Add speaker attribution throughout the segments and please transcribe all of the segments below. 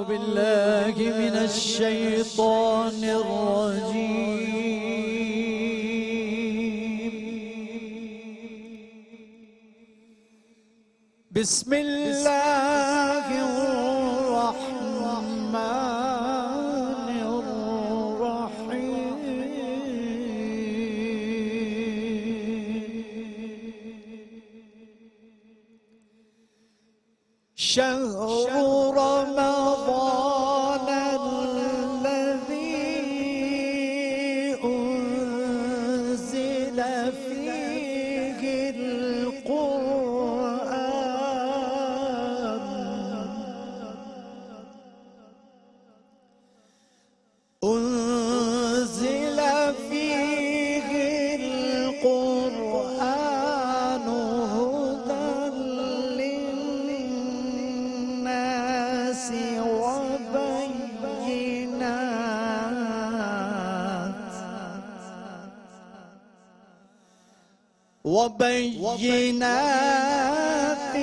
Speaker 1: بالله من الشيطان الرجيم. بسم الله الرحمن الرحيم. شهر رمضان الذي أنزل فيه القرآن أنزل فيه القرآن هدى للناس وبينات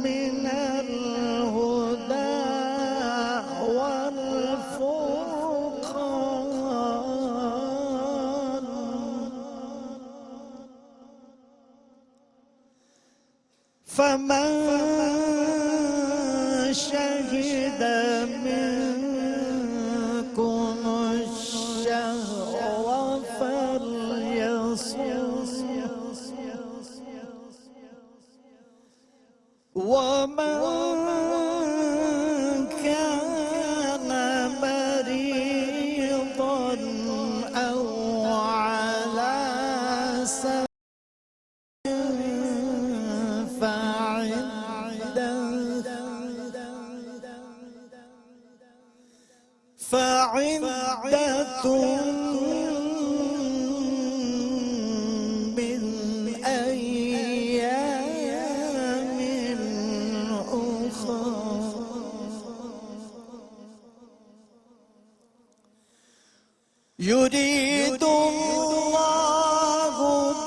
Speaker 1: من الهدى والفرقان. فمن شهد منكم الشهر فليصم، ومن كان مريضا أو على سفر فعدة من أيام أخرى. يريد الله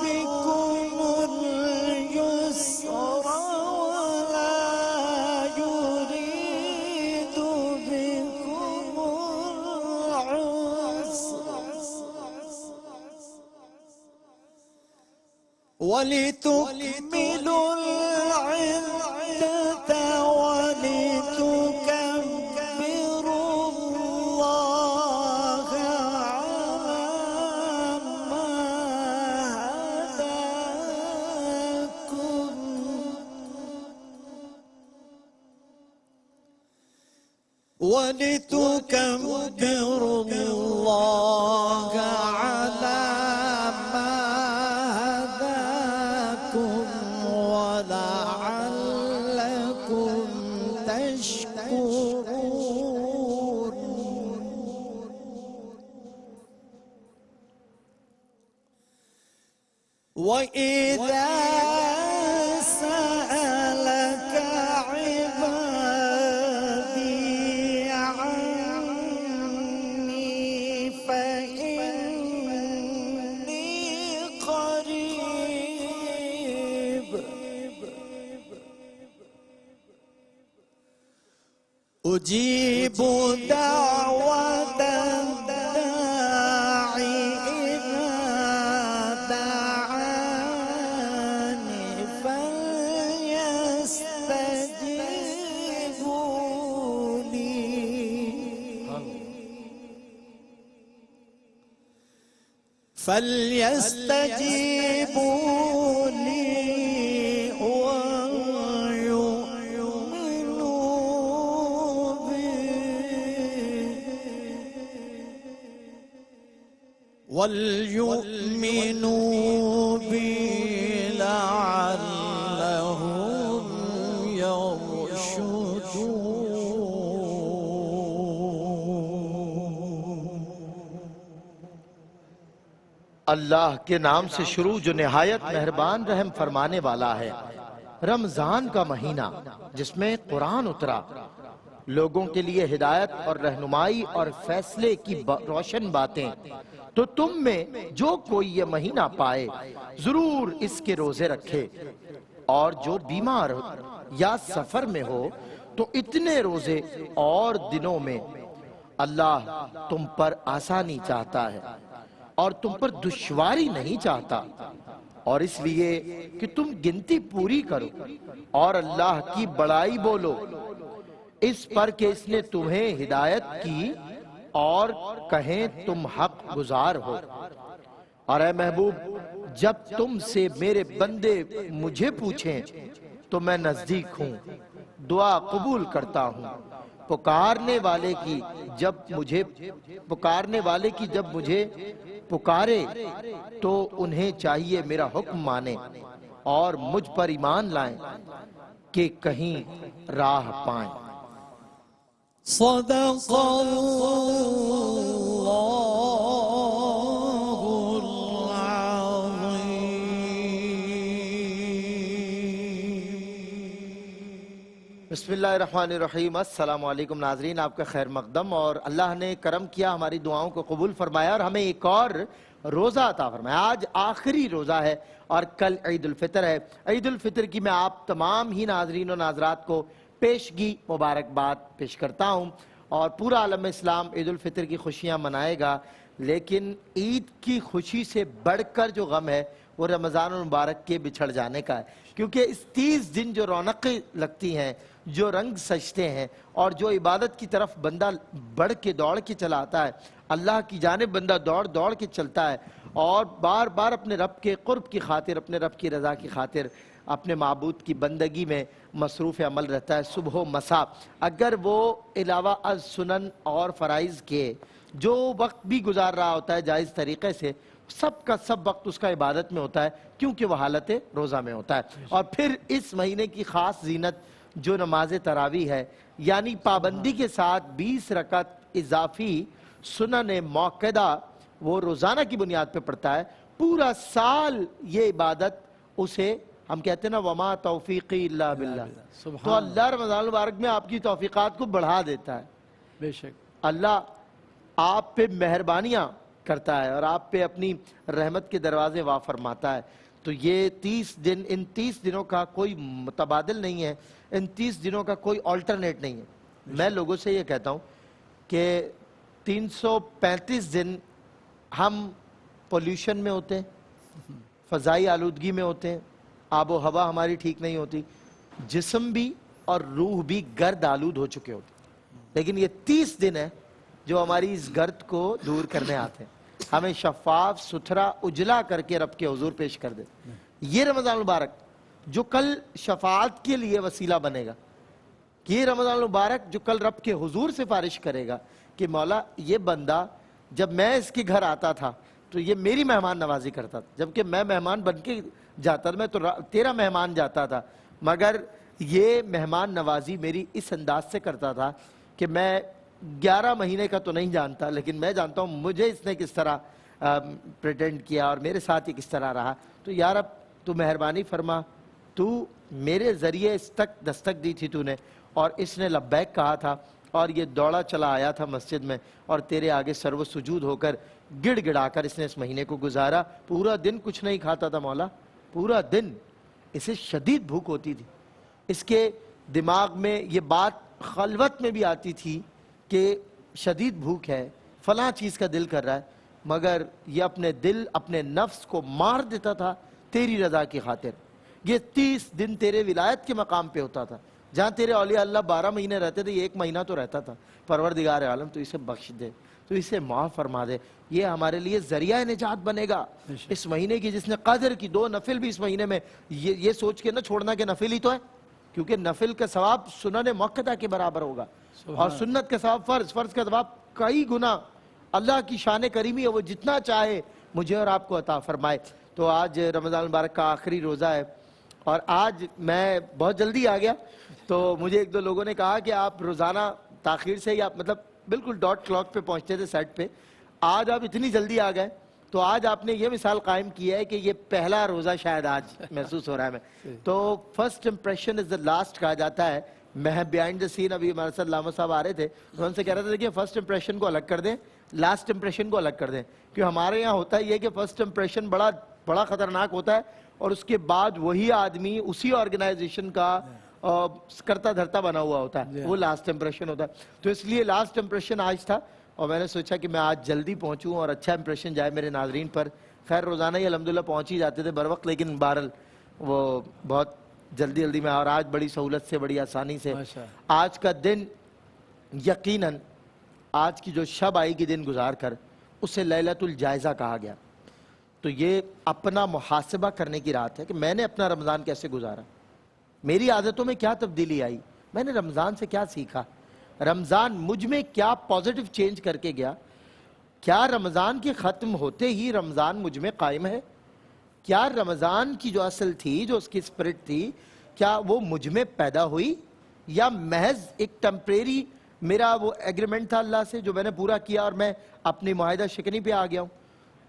Speaker 1: بكم اليسر ولا يريد بكم العسر، ولتكملوا العدة ولتكبروا الله على ما هداكم ولتكبروا الله على ما هداكم ولعلكم تشكرون. وإذا سألك عبادي عني فإني قريب أجيب دعوة الداعي إذا دعاني فليستجيبوا لي ويؤمنوا بي وليؤمنوا بي لعلهم يرشدون.
Speaker 2: اللہ کے نام سے شروع جو نہایت مہربان رحم فرمانے والا ہے۔ رمضان کا مہینہ جس میں قرآن اترا، لوگوں کے لیے ہدایت اور رہنمائی اور فیصلے کی روشن باتیں، تو تم میں جو کوئی یہ مہینہ پائے ضرور اس کے روزے رکھے، اور جو بیمار یا سفر میں ہو تو اتنے روزے اور دنوں میں اللہ تم پر آسانی چاہتا ہے اور تم پر دشواری نہیں چاہتا، اور اس لیے کہ تم گنتی پوری کرو اور اللہ کی بڑائی بولو، اس پر کہ اس نے تمہیں ہدایت کی اور کہیں تم حق گزار ہو۔ اور اے محبوب، جب تم سے میرے بندے مجھے پوچھیں تو میں نزدیک ہوں، دعا قبول کرتا ہوں۔ پکارنے والے کی جب مجھے پکارے تو انہیں چاہیے میرا حکم مانے اور مجھ پر ایمان لائیں کہ کہیں راہ پائیں۔
Speaker 1: صدق اللہ العظیم۔
Speaker 2: بسم اللہ الرحمن الرحیم۔ السلام علیکم ناظرین، آپ کا خیر مقدم، اور اللہ نے کرم کیا، ہماری دعاؤں کو قبول فرمایا اور ہمیں ایک اور روزہ عطا فرمایا۔ آج آخری روزہ ہے اور کل عید الفطر ہے۔ عید الفطر کی میں آپ تمام ہی ناظرین و ناظرات کو پیشگی مبارکباد پیش کرتا ہوں، اور پورا عالم اسلام عید الفطر کی خوشیاں منائے گا، لیکن عید کی خوشی سے بڑھ کر جو غم ہے وہ رمضان المبارک کے بچھڑ جانے کا ہے، کیونکہ اس 30 دن جو رونقیں لگتی ہیں، جو رنگ سجتے ہیں، اور جو عبادت کی طرف بندہ بڑھ کے دوڑ کے چلا آتا ہے، اللہ کی جانب بندہ دوڑ کے چلتا ہے، اور بار بار اپنے رب کے قرب کی خاطر، اپنے رب کی رضا کی خاطر اپنے معبود کی بندگی میں مصروف عمل رہتا ہے صبح و مساء۔ اگر وہ علاوہ از سنن اور فرائض کے جو وقت بھی گزار رہا ہوتا ہے جائز طریقے سے، سب کا سب وقت اس کا عبادت میں ہوتا ہے، کیونکہ وہ حالت روزہ میں ہوتا ہے۔ اور پھر اس مہینے کی خاص زینت جو نماز تراویح ہے، یعنی پابندی کے ساتھ 20 رکعت اضافی سنن موقدہ وہ روزانہ کی بنیاد پہ پڑتا ہے۔ پورا سال یہ عبادت اسے ہم کہتے ہیں نا وما توفیقی الا باللہ، تو اللہ رمضان المبارک میں آپ کی توفیقات کو بڑھا دیتا ہے۔
Speaker 1: بے شک
Speaker 2: اللہ آپ پہ مہربانیاں کرتا ہے اور آپ پہ اپنی رحمت کے دروازے وا فرماتا ہے۔ تو یہ 30 دن، ان 30 دنوں کا کوئی متبادل نہیں ہے، ان 30 دنوں کا کوئی آلٹرنیٹ نہیں ہے۔ میں لوگوں سے یہ کہتا ہوں کہ 335 دن ہم پولیوشن میں ہوتے ہیں، فضائی آلودگی میں ہوتے ہیں، آب و ہوا ہماری ٹھیک نہیں ہوتی، جسم بھی اور روح بھی گرد آلود ہو چکے ہوتے ہیں، لیکن یہ 30 دن ہے جو ہماری اس گرد کو دور کرنے آتے ہیں، ہمیں شفاف ستھرا اجلا کر کے رب کے حضور پیش کر دے۔ یہ رمضان المبارک جو کل شفاعت کے لیے وسیلہ بنے گا، یہ رمضان المبارک جو کل رب کے حضور سے فارش کرے گا کہ مولا یہ بندہ جب میں اس کے گھر آتا تھا تو یہ میری مہمان نوازی کرتا تھا، جبکہ میں مہمان بن کے جاتا تھا، میں تو تیرا مہمان جاتا تھا، مگر یہ مہمان نوازی میری اس انداز سے کرتا تھا کہ میں 11 مہینے کا تو نہیں جانتا، لیکن میں جانتا ہوں مجھے اس نے کس طرح پریٹینڈ کیا اور میرے ساتھ یہ کس طرح رہا۔ تو یا رب تو مہربانی فرما، تو میرے ذریعے اس تک دستک دی تھی تو نے، اور اس نے لبیک کہا تھا اور یہ دوڑا چلا آیا تھا مسجد میں، اور تیرے آگے سر و سجود ہو کر گڑ گڑا کر اس نے اس مہینے کو گزارا۔ پورا دن کچھ نہیں کھاتا تھا مولا، پورا دن اسے شدید بھوک ہوتی تھی، اس کے دماغ میں یہ بات خلوت میں بھی آتی تھی کہ شدید بھوک ہے، فلاں چیز کا دل کر رہا ہے، مگر یہ اپنے دل اپنے نفس کو مار دیتا تھا تیری رضا کی خاطر۔ یہ 30 دن تیرے ولایت کے مقام پہ ہوتا تھا، جہاں تیرے اولیاء اللہ 12 مہینے رہتے تھے، یہ 1 مہینہ تو رہتا تھا۔ پروردگار عالم تو اسے بخش دے، تو اسے معاف فرما دے، یہ ہمارے لیے ذریعہ نجات بنے گا اس مہینے کی، جس نے قدر کی 2 نفل بھی اس مہینے میں، یہ سوچ کے نہ چھوڑنا کہ نفل ہی تو ہے، کیونکہ نفل کا ثواب سنن موقدہ کے برابر ہوگا، اور سنت کا ثواب فرض کا ثواب کئی گنا۔ اللہ کی شان کریمی ہے، وہ جتنا چاہے مجھے اور آپ کو عطا فرمائے۔ تو آج رمضان المبارک کا آخری روزہ ہے، اور آج میں بہت جلدی آ گیا، تو مجھے 1-2 لوگوں نے کہا کہ آپ روزانہ تاخیر سے یا مطلب بالکل ڈاٹ کلاک پہ پہنچتے تھے سیٹ پہ، آج آپ اتنی جلدی آ گئے، تو آج آپ نے یہ مثال قائم کی ہے کہ یہ پہلا روزہ شاید آج محسوس ہو رہا ہے میں۔ تو first impression is the last کہا جاتا ہے۔ میں بیہائنڈ دا سین ابھی ہمارے ساتھ لاما صاحب آ رہے تھے، تو ان سے کہہ رہا تھا کہ فرسٹ امپریشن کو الگ کر دیں، لاسٹ امپریشن کو الگ کر دیں، کیونکہ ہمارے یہاں ہوتا یہ کہ فرسٹ امپریشن بڑا خطرناک ہوتا ہے، اور اس کے بعد وہی آدمی اسی آرگنائزیشن کا کرتا دھرتا بنا ہوا ہوتا ہے، وہ لاسٹ امپریشن ہوتا ہے. تو اس لیے لاسٹ امپریشن آج تھا اور میں نے سوچا کہ میں آج جلدی پہنچوں اور اچھا امپریشن جائے میرے ناظرین پر. خیر روزانہ ہی الحمدللہ پہنچ ہی جاتے تھے بر وقت، لیکن بہرحال وہ بہت جلدی میں، اور آج بڑی سہولت سے بڑی آسانی سے. آج کا دن یقیناً آج کی جو شب آئی کی دن گزار کر اسے لیلۃ الجائزہ کہا گیا. تو یہ اپنا محاسبہ کرنے کی رات ہے کہ میں نے اپنا رمضان کیسے گزارا، میری عادتوں میں کیا تبدیلی آئی، میں نے رمضان سے کیا سیکھا، رمضان مجھ میں کیا پازیٹیو چینج کر کے گیا، کیا رمضان کے ختم ہوتے ہی رمضان مجھ میں قائم ہے، کیا رمضان کی جو اصل تھی، جو اس کی اسپرٹ تھی، کیا وہ مجھ میں پیدا ہوئی یا محض ایک ٹیمپریری میرا وہ ایگریمنٹ تھا اللہ سے جو میں نے پورا کیا اور میں اپنی معاہدہ شکنی پہ آ گیا ہوں.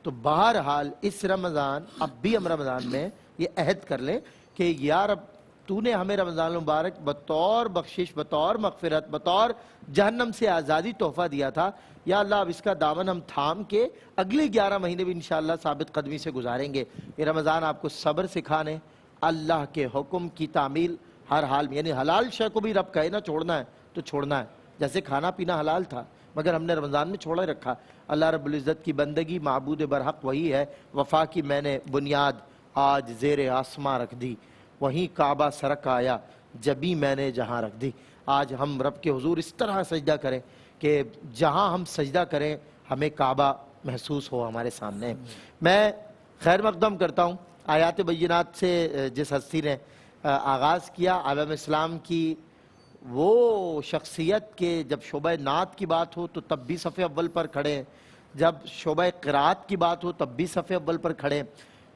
Speaker 2: تو بہرحال اس رمضان، اب بھی ہم رمضان میں یہ عہد کر لیں کہ یا رب تو نے ہمیں رمضان المبارک بطور بخشش، بطور مغفرت، بطور جہنم سے آزادی تحفہ دیا تھا. یا اللہ اب اس کا دامن ہم تھام کے اگلے 11 مہینے بھی انشاءاللہ ثابت قدمی سے گزاریں گے. یہ رمضان آپ کو صبر سکھانے، اللہ کے حکم کی تعمیل ہر حال میں، یعنی حلال شے کو بھی رب کہے نہ چھوڑنا ہے تو چھوڑنا ہے. جیسے کھانا پینا حلال تھا مگر ہم نے رمضان میں چھوڑا رکھا. اللہ رب العزت کی بندگی معبود برحق وہی ہے. وفا کی میں نے بنیاد آج زیر آسماں رکھ دی، وہیں کعبہ سرک آیا جبھی میں نے جہاں رکھ دی. آج ہم رب کے حضور اس طرح سجدہ کریں کہ جہاں ہم سجدہ کریں ہمیں کعبہ محسوس ہو ہمارے سامنے. میں خیر مقدم کرتا ہوں آیات بینات سے جس ہستی نے آغاز کیا، عالم اسلام کی وہ شخصیت کے جب شعبہ نعت کی بات ہو تو تب بھی صف اول پر کھڑے ہیں، جب شعبہ قرات کی بات ہو تب بھی صف اول پر کھڑے ہیں.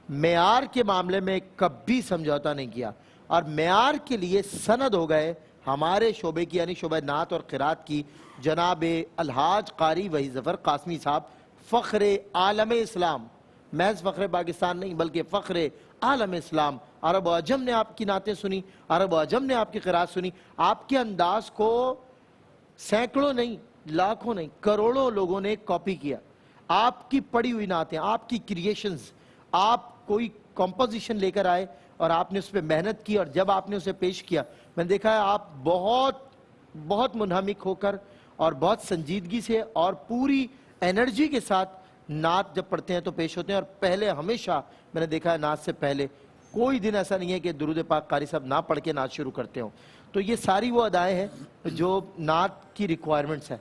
Speaker 2: معیار کے معاملے میں کبھی سمجھوتا نہیں کیا اور معیار کے لیے سند ہو گئے ہمارے شعبے کی، یعنی شعبہ نعت اور قرات کی جناب الحاج قاری وحید ظفر قاسمی صاحب، فخر عالم اسلام، محض فخر پاکستان نہیں بلکہ فخر عالم اسلام. عرب و عجم نے آپ کی نعتیں سنی، عرب و عجم نے آپ کی قرات سنی. آپ کے انداز کو سینکڑوں نہیں، لاکھوں نہیں، کروڑوں لوگوں نے کاپی کیا. آپ کی پڑھی ہوئی نعتیں، آپ کی کریشنز، آپ کوئی کمپوزیشن لے کر آئے اور آپ نے اس پہ محنت کی اور جب آپ نے اسے پیش کیا میں نے دیکھا ہے آپ بہت منہمک ہو کر اور بہت سنجیدگی سے اور پوری انرجی کے ساتھ نعت جب پڑھتے ہیں تو پیش ہوتے ہیں. اور پہلے ہمیشہ میں نے دیکھا ہے نعت سے پہلے کوئی دن ایسا نہیں ہے کہ درود پاک قاری صاحب نہ پڑھ کے نعت شروع کرتے ہوں. تو یہ ساری وہ ادائیں ہیں جو نعت کی ریکوائرمنٹس ہیں.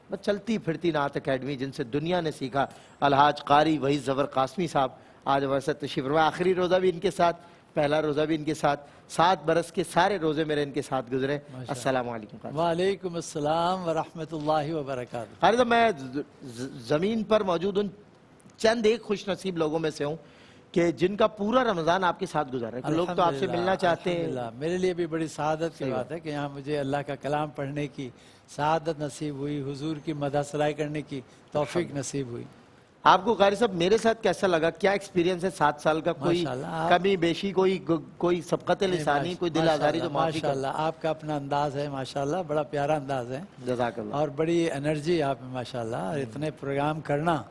Speaker 2: بس چلتی پھرتی نعت اکیڈمی جن سے دنیا نے سیکھا. الحاج قاری وحید ظفر قاسمی صاحب آج ہمارے ساتھ تشریف فرما. آخری روزہ بھی ان کے ساتھ، پہلا روزہ بھی ان کے ساتھ، 7 برس کے سارے روزے میرے ان کے ساتھ گزرے. السلام علیکم.
Speaker 1: وعلیکم السلام ورحمۃ اللہ وبرکاتہ.
Speaker 2: قاری صاحب میں زمین پر موجود ان چند ایک خوش نصیب لوگوں میں سے ہوں کہ جن کا پورا رمضان آپ کے ساتھ گزارا ہے. لوگ تو آپ سے ملنا چاہتے ہیں.
Speaker 1: میرے لیے بھی بڑی سعادت کی بات ہے کہ یہاں مجھے اللہ کا کلام پڑھنے کی سعادت نصیب ہوئی، حضور کی مدح سرائی کرنے کی توفیق نصیب ہوئی.
Speaker 2: آپ کو قاری صاحب میرے ساتھ کیسا لگا؟ کیا ایکسپیرینس ہے 7 سال کا؟ کوئی کمی بیشی، کوئی سبقت لسانی، کوئی دل آزاری تو معافی کا؟
Speaker 1: ماشاءاللہ آپ کا اپنا انداز ہے، ماشاءاللہ بڑا پیارا انداز ہے.
Speaker 2: جزاک اللہ.
Speaker 1: اور بڑی انرجی آپ میں ماشاءاللہ، اور اتنے پروگرام کرنا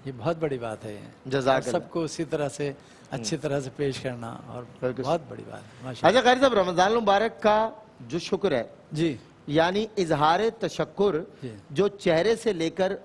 Speaker 1: یہ بہت بڑی بات ہے.
Speaker 2: جزاک اللہ.
Speaker 1: سب کو اسی طرح سے اچھی طرح سے پیش کرنا اور بہت بڑی بات ہے.
Speaker 2: اچھا قاری صاحب رمضان المبارک کا جو شکر ہے
Speaker 1: جی،
Speaker 2: یعنی اظہار تشکر جو چہرے سے لے کر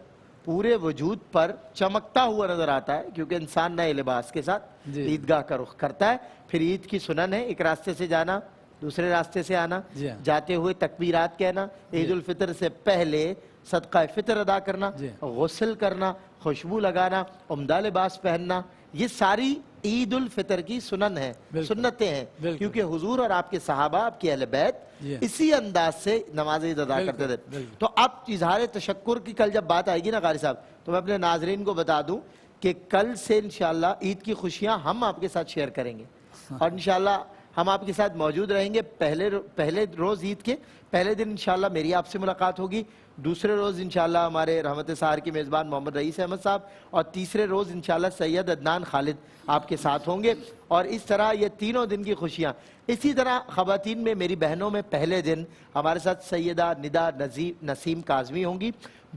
Speaker 2: پورے وجود پر چمکتا ہوا نظر آتا ہے، کیونکہ انسان نئے لباس کے ساتھ عیدگاہ کا رخ کرتا ہے. پھر عید کی سنن ہے ایک راستے سے جانا، دوسرے راستے سے آنا، جاتے ہوئے تکبیرات کہنا، عید الفطر سے پہلے صدقہ فطر ادا کرنا، غسل کرنا، خوشبو لگانا، عمدہ لباس پہننا. یہ ساری عید الفطر کی سنن ہیں، سنتیں ہیں، کیونکہ حضور اور آپ کے صحابہ، آپ کے اہل بیت اسی انداز سے نماز عید ادا کرتے تھے. تو اب اظہار تشکر کی کل جب بات آئے گی نا قاری صاحب، تو میں اپنے ناظرین کو بتا دوں کہ کل سے انشاءاللہ عید کی خوشیاں ہم آپ کے ساتھ شیئر کریں گے اور انشاءاللہ ہم آپ کے ساتھ موجود رہیں گے. پہلے روز عید کے پہلے دن انشاءاللہ میری آپ سے ملاقات ہوگی، دوسرے روز انشاءاللہ ہمارے رحمت سحر کے میزبان محمد رئیس احمد صاحب، اور تیسرے روز انشاءاللہ سید عدنان خالد آپ کے ساتھ ہوں گے. اور اس طرح یہ تینوں دن کی خوشیاں. اسی طرح خواتین میں میری بہنوں میں پہلے دن ہمارے ساتھ سیدہ ندا نسیم کاظمی ہوں گی،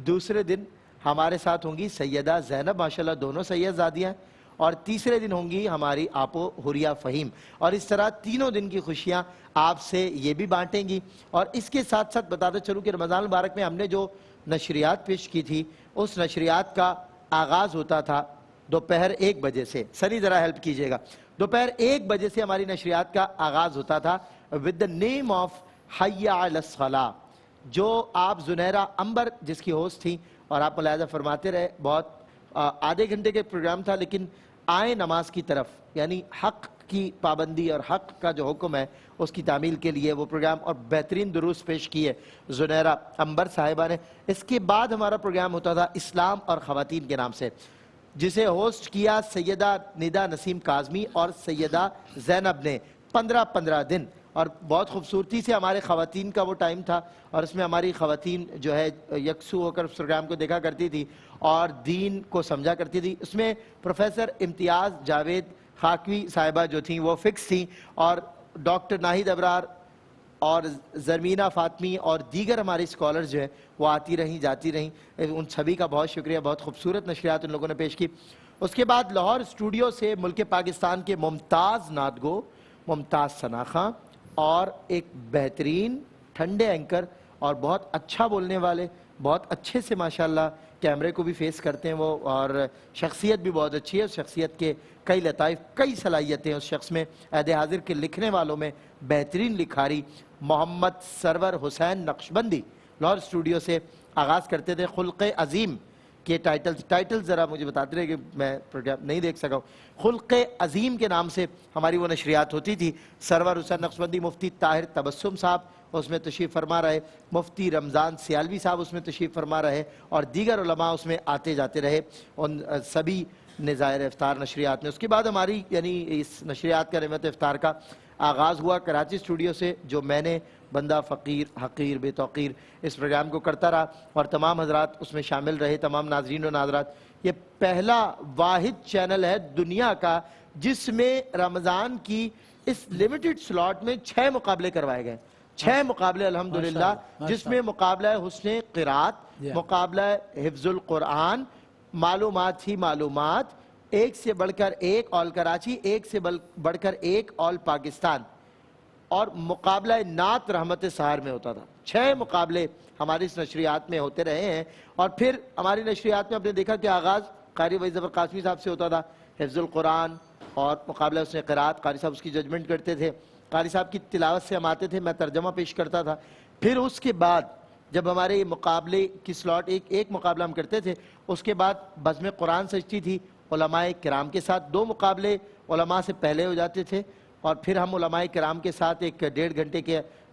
Speaker 2: دوسرے دن ہمارے ساتھ ہوں گی سیدہ زینب، ماشاءاللہ دونوں سید زادیاں ہیں، اور تیسرے دن ہوں گی ہماری آپو حریہ فہیم، اور اس طرح تینوں دن کی خوشیاں آپ سے یہ بھی بانٹیں گی۔ اور اس کے ساتھ ساتھ بتاتے چلوں کہ رمضان المبارک میں ہم نے جو نشریات پیش کی تھی اس نشریات کا آغاز ہوتا تھا دوپہر 1 بجے سے۔ سنی ذرا ہیلپ کیجئے گا، دوپہر 1 بجے سے ہماری نشریات کا آغاز ہوتا تھا with the name of حی علی الصلاۃ، جو آپ زنیرہ امبر جس کی ہوسٹ تھیں، اور آپ ملاحظہ فرماتے رہے بہت آدھے گھنٹے کے پروگرام تھا لیکن آئیں نماز کی طرف، یعنی حق کی پابندی اور حق کا جو حکم ہے اس کی تعمیل کے لیے وہ پروگرام، اور بہترین دروس پیش کیے زنیرہ امبر صاحبہ نے۔ اس کے بعد ہمارا پروگرام ہوتا تھا اسلام اور خواتین کے نام سے، جسے ہوسٹ کیا سیدہ ندا نسیم کاظمی اور سیدہ زینب نے 15 دن، اور بہت خوبصورتی سے ہمارے خواتین کا وہ ٹائم تھا، اور اس میں ہماری خواتین جو ہے یکسو ہو کر اس پروگرام کو دیکھا کرتی تھی اور دین کو سمجھا کرتی تھی۔ اس میں پروفیسر امتیاز جاوید خاکوی صاحبہ جو تھیں وہ فکس تھیں، اور ڈاکٹر ناہید ابرار اور زرمینہ فاطمی اور دیگر ہماری اسکالرز جو ہیں وہ آتی رہیں جاتی رہیں، ان سبھی کا بہت شکریہ، بہت خوبصورت نشریات ان لوگوں نے پیش کی۔ اس کے بعد لاہور اسٹوڈیو سے ملک پاکستان کے ممتاز نعت گو ممتاز ثنا خان اور ایک بہترین ٹھنڈے اینکر اور بہت اچھا بولنے والے، بہت اچھے سے ماشاءاللہ کیمرے کو بھی فیس کرتے ہیں وہ، اور شخصیت بھی بہت اچھی ہے، اس شخصیت کے کئی لطائف کئی صلاحیتیں اس شخص میں، عہد حاضر کے لکھنے والوں میں بہترین لکھاری محمد سرور حسین نقشبندی لاہور اسٹوڈیو سے آغاز کرتے تھے خلق عظیم کے ٹائٹل ذرا مجھے بتاتے رہے کہ میں پروگرام نہیں دیکھ سکا ہوں۔ خلق عظیم کے نام سے ہماری وہ نشریات ہوتی تھی۔ سرور حسین نقشبندی، مفتی طاہر تبسم صاحب اس میں تشریف فرما رہے، مفتی رمضان سیالوی صاحب اس میں تشریف فرما رہے، اور دیگر علماء اس میں آتے جاتے رہے ان سبھی نظائر افطار نشریات میں۔ اس کے بعد ہماری یعنی اس نشریات کا نعمت افطار کا آغاز ہوا کراچی اسٹوڈیو سے، جو میں نے بندہ فقیر حقیر بے توقیر اس پروگرام کو کرتا رہا، اور تمام حضرات اس میں شامل رہے، تمام ناظرین و ناظرات۔ یہ پہلا واحد چینل ہے دنیا کا جس میں رمضان کی اس لیمیٹڈ سلاٹ میں 6 مقابلے کروائے گئے، 6 مقابلے الحمدللہ، جس میں مقابلہ حسن قرات، مقابلہ حفظ القرآن، معلومات ہی معلومات، ایک سے بڑھ کر ایک آل کراچی، ایک سے بڑھ کر ایک آل پاکستان، اور مقابلہ نعت رحمت سحر میں ہوتا تھا۔ 6 مقابلے ہماری اس نشریات میں ہوتے رہے ہیں، اور پھر ہماری نشریات میں آپ نے دیکھا کہ آغاز قاری وحید ظفر قاسمی صاحب سے ہوتا تھا، حفظ القرآن اور مقابلہ حسن قرات، قاری صاحب اس کی ججمنٹ کرتے تھے، قاری صاحب کی تلاوت سے ہم آتے تھے، میں ترجمہ پیش کرتا تھا۔ پھر اس کے بعد جب ہمارے مقابلے کی سلاٹ ایک مقابلہ ہم کرتے تھے، اس کے بعد بزم قرآن سجتی تھی علماء کرام کے ساتھ، 2 مقابلے علماء سے پہلے ہو جاتے تھے، اور پھر ہم علماء کرام کے ساتھ ایک 1.5 گھنٹے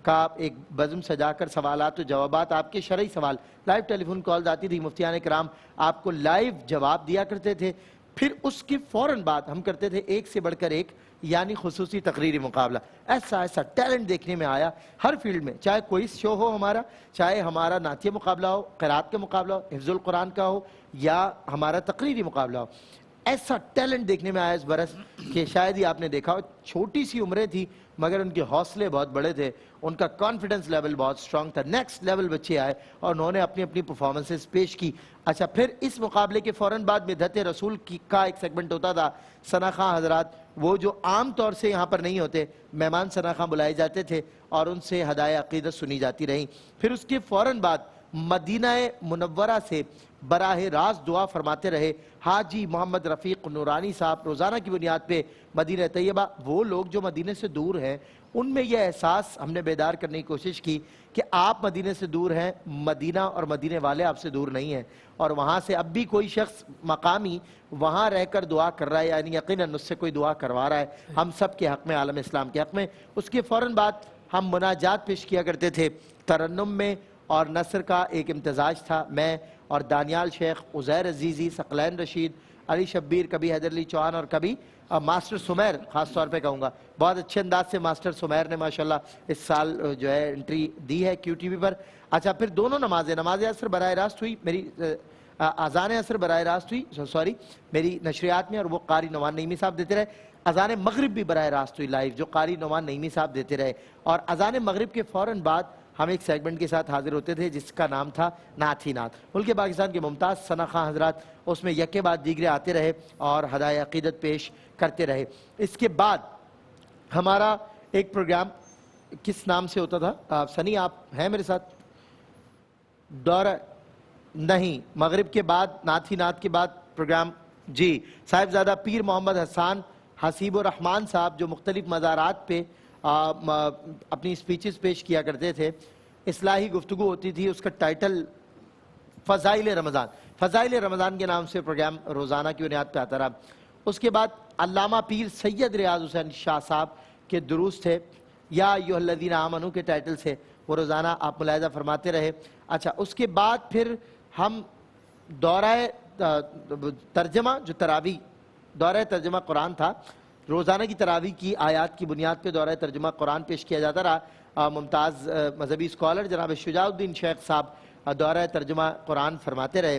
Speaker 2: کا ایک بزم سجا کر سوالات و جوابات، آپ کے شرعی سوال، لائیو ٹیلی فون کالز آتی تھی، مفتیان کرام آپ کو لائیو جواب دیا کرتے تھے۔ پھر اس کے فوراً بعد ہم کرتے تھے ایک سے بڑھ کر ایک یعنی خصوصی تقریری مقابلہ۔ ایسا ٹیلنٹ دیکھنے میں آیا ہر فیلڈ میں، چاہے کوئی شو ہو ہمارا، چاہے ہمارا نعتیہ مقابلہ ہو، قرات کا مقابلہ ہو، حفظ القرآن کا ہو، یا ہمارا تقریری مقابلہ ہو، ایسا ٹیلنٹ دیکھنے میں آیا اس برس کہ شاید ہی آپ نے دیکھا ہو۔ چھوٹی سی عمریں تھی مگر ان کے حوصلے بہت بڑے تھے، ان کا کانفیڈنس لیول بہت سٹرونگ تھا، نیکسٹ لیول بچے آئے اور انہوں نے اپنی اپنی پرفارمنسز پیش کی۔ اچھا، پھر اس مقابلے کے فوراً بعد مدحت رسول کا ایک سیگمنٹ ہوتا تھا، ثنا خان حضرات وہ جو عام طور سے یہاں پر نہیں ہوتے، مہمان ثنا خان بلائے جاتے تھے اور ان سے ہدایہ عقیدت سنی جاتی رہیں۔ پھر اس کے فوراً بعد مدینہ منورہ سے براہ راست دعا فرماتے رہے حاجی محمد رفیق نورانی صاحب، روزانہ کی بنیاد پہ مدینہ طیبہ۔ وہ لوگ جو مدینہ سے دور ہیں ان میں یہ احساس ہم نے بیدار کرنے کی کوشش کی کہ آپ مدینہ سے دور ہیں، مدینہ اور مدینہ والے آپ سے دور نہیں ہیں، اور وہاں سے اب بھی کوئی شخص مقامی وہاں رہ کر دعا کر رہا ہے، یعنی یقیناً اس سے کوئی دعا کروا رہا ہے ہم سب کے حق میں، عالم اسلام کے حق میں۔ اس کے فوراً بعد ہم مناجات پیش کیا کرتے تھے ترنم میں، اور نثر کا ایک امتزاج تھا، میں اور دانیال شیخ، عزیر عزیزی، ثقلین رشید، علی شبیر، کبھی حیدر علی چوہان، اور کبھی ماسٹر سمیر، خاص طور پہ کہوں گا بہت اچھے انداز سے ماسٹر سمیر نے ماشاءاللہ اس سال جو ہے انٹری دی ہے کیو ٹی وی پر۔ اچھا، پھر دونوں نماز عصر براہ راست ہوئی، میری اذان عصر براہ راست ہوئی میری نشریات میں، اور وہ قاری نعمان نعیمی صاحب دیتے رہے۔ اذان مغرب بھی براہ راست ہوئی لائیو، جو قاری نعمان نعیمی صاحب دیتے رہے، اور اذان مغرب کے فوراً بعد ہم ایک سیگمنٹ کے ساتھ حاضر ہوتے تھے جس کا نام تھا نعت ہی نعت. ملک پاکستان کے ممتاز ثنا خان حضرات اس میں یکے بعد دیگرے آتے رہے اور ہدایہ عقیدت پیش کرتے رہے. اس کے بعد ہمارا ایک پروگرام کس نام سے ہوتا تھا؟ سنی آپ ہیں میرے ساتھ؟ دورہ نہیں، مغرب کے بعد نعت ہی نعت کے بعد پروگرام جی صاحبزادہ پیر محمد حسان حسیب الرحمان صاحب جو مختلف مزارات پہ اپنی سپیچز پیش کیا کرتے تھے. اصلاحی گفتگو ہوتی تھی، اس کا ٹائٹل فضائل رمضان، فضائل رمضان کے نام سے پروگرام روزانہ کی بنیاد پہ آتا رہا. اس کے بعد علامہ پیر سید ریاض حسین شاہ صاحب کے دروس تھے، یا ایھا الذین آمنوا کے ٹائٹل سے وہ روزانہ آپ ملاحظہ فرماتے رہے. اچھا اس کے بعد پھر ہم دورہ ترجمہ جو تراویح دورہ ترجمہ قرآن تھا، روزانہ کی تراویح کی آیات کی بنیاد پہ دورہ ترجمہ قرآن پیش کیا جاتا رہا. ممتاز مذہبی اسکالر جناب شجاع الدین شیخ صاحب دورہ ترجمہ قرآن فرماتے رہے.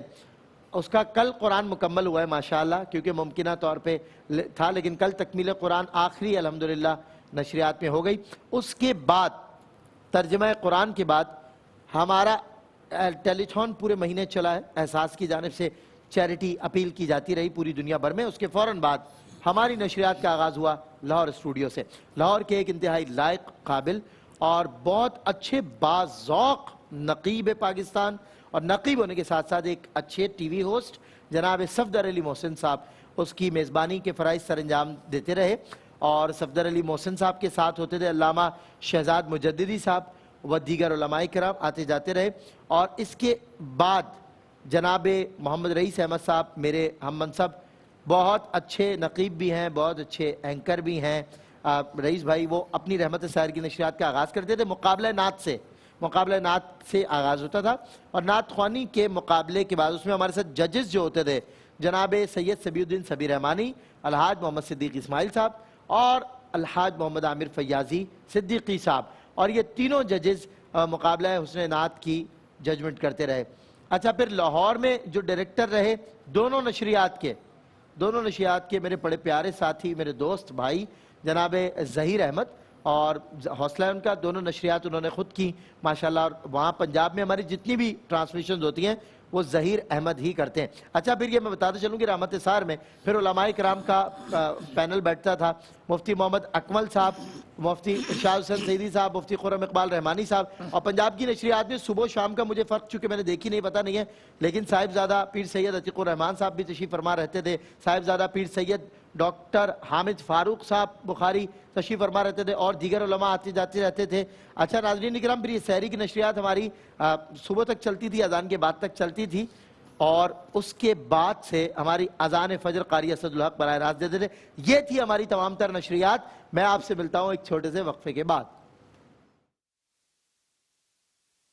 Speaker 2: اس کا کل قرآن مکمل ہوا ہے ماشاءاللہ، کیونکہ ممکنہ طور پہ تھا لیکن کل تکمیل قرآن آخری الحمدللہ نشریات میں ہو گئی. اس کے بعد ترجمہ قرآن کے بعد ہمارا ٹیلی تھون پورے مہینے چلا ہے، احساس کی جانب سے چیریٹی اپیل کی جاتی رہی پوری دنیا بھر میں. اس کے فوراً بعد ہماری نشریات کا آغاز ہوا لاہور اسٹوڈیو سے. لاہور کے ایک انتہائی لائق، قابل اور بہت اچھے باذوق نقیب پاکستان، اور نقیب ہونے کے ساتھ ساتھ ایک اچھے ٹی وی ہوسٹ جناب صفدر علی محسن صاحب اس کی میزبانی کے فرائض سر انجام دیتے رہے. اور صفدر علی محسن صاحب کے ساتھ ہوتے تھے علامہ شہزاد مجددی صاحب و دیگر علماء کرام آتے جاتے رہے. اور اس کے بعد جناب محمد رئیس احمد صاحب میرے ہم منصب، بہت اچھے نقیب بھی ہیں، بہت اچھے اینکر بھی ہیں. رئیس بھائی وہ اپنی رحمت سائر کی نشریات کا آغاز کرتے تھے مقابلہ نعت سے آغاز ہوتا تھا. اور نعت خوانی کے مقابلے کے بعد اس میں ہمارے ساتھ ججز جو ہوتے تھے جناب سید سبی الدین سبی رحمانی، الحاج محمد صدیق اسماعیل صاحب اور الحاج محمد عامر فیاضی صدیقی صاحب، اور یہ تینوں ججز مقابلہ حسن نعت کی ججمنٹ کرتے رہے. اچھا پھر لاہور میں جو ڈائریکٹر رہے دونوں نشریات کے میرے بڑے پیارے ساتھی، میرے دوست بھائی جناب ظہیر احمد، اور حوصلہ ان کا، دونوں نشریات انہوں نے خود کی ماشاءاللہ. اور وہاں پنجاب میں ہماری جتنی بھی ٹرانسمیشنز ہوتی ہیں وہ ظہیر احمد ہی کرتے ہیں. اچھا پھر یہ میں بتاتے چلوں کہ رحمت سار میں پھر علماء کرام کا پینل بیٹھتا تھا. مفتی محمد اکمل صاحب، مفتی ارشاد حسین سیدی صاحب، مفتی خرم اقبال رحمانی صاحب. اور پنجاب کی نشریات میں صبح و شام کا مجھے فرق چونکہ میں نے دیکھی نہیں، پتہ نہیں ہے، لیکن صاحبزادہ پیر سید عتیق الرحمان صاحب بھی تشریف فرما رہتے تھے. صاحبزادہ پیر سید ڈاکٹر حامد فاروق صاحب بخاری تشریف فرما رہتے تھے، اور دیگر علماء آتے جاتے رہتے تھے. اچھا ناظرین کرام، پھر یہ سحری کی نشریات ہماری صبح تک چلتی تھی، اذان کے بعد تک چلتی تھی، اور اس کے بعد سے ہماری اذان فجر قاری اسد الحق براہ راست دیتے تھے. یہ تھی ہماری تمام تر نشریات. میں آپ سے ملتا ہوں ایک چھوٹے سے وقفے کے بعد.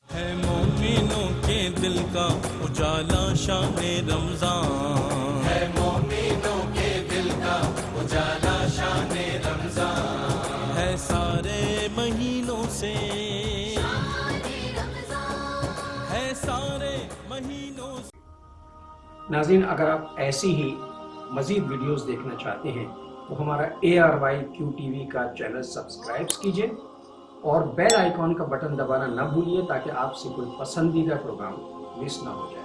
Speaker 3: ہے مومنوں کے دل کا اجالا شان رمضان، ہے مومنوں کے دل کا اجالا شان رمضان، ہے سارے مہینوں سے ہے سارے مہینوں سے.
Speaker 4: ناظرین اگر آپ ایسی ہی مزید ویڈیوز دیکھنا چاہتے ہیں تو ہمارا ARYQTV کا چینل سبسکرائب کیجئے اور بیل آئیکن کا بٹن دبانا نہ بھولیے تاکہ آپ سے کوئی پسندیدہ پروگرام مس نہ ہو جائے.